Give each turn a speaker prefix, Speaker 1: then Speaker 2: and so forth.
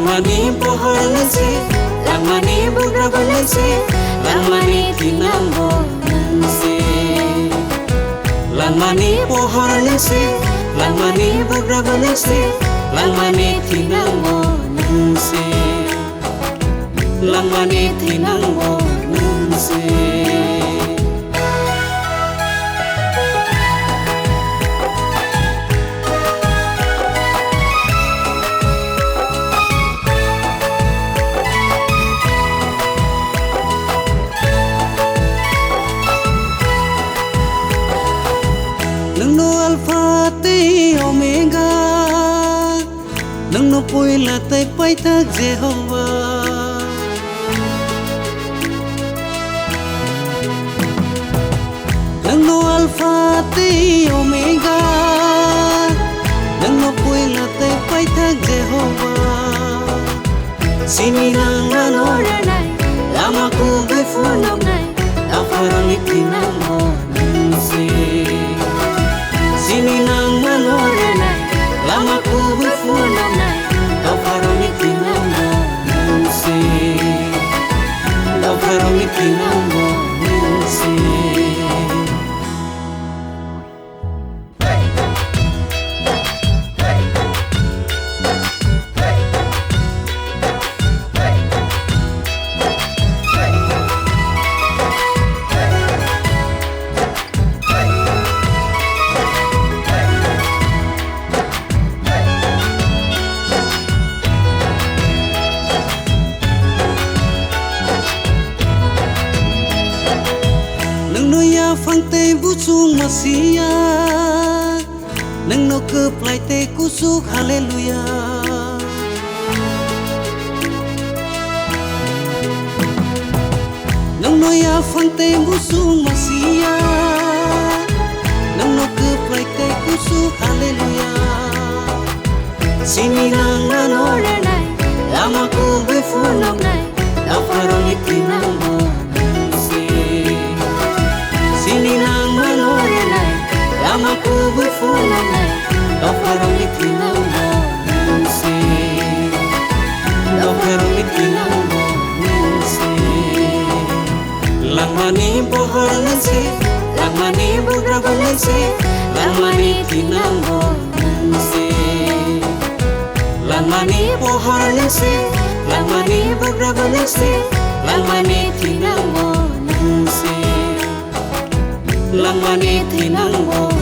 Speaker 1: langmani pohor nasi, langmani bugra nasi, langmani tinambo nasi. Langmani pohor nasi, langmani bugra nasi, langmani tinambo nasi, langmani tinambo nasi. Nungno alpha te omega, nungno poila te paita Jehovah. Nungno alpha te omega, nungno poila te paita Jehovah. Sini nang manoranai, lama ku befunok nai, afarang itinamo nasi. Sini nang manoranai, lama ku befunok nai, afarang itinamo nasi, afarang itinamo nasi. Phang te busung masia, nang no keplai te kusuk haleluya. Nang no ya phang te busung masia, nang no keplai te kusuk haleluya. Sini nang manoranai, lama ku befunok nai, afarang itinamo. Sini nang manoranai, lama ku befunok nai, afarang itinamo nasi, afarang itinamo nasi. Langmani pohor nasi, langmani bugra nasi, langmani tinamo nasi. Langmani pohor nasi, langmani bugra nasi, langmani tinamo nasi. Langmani tinambo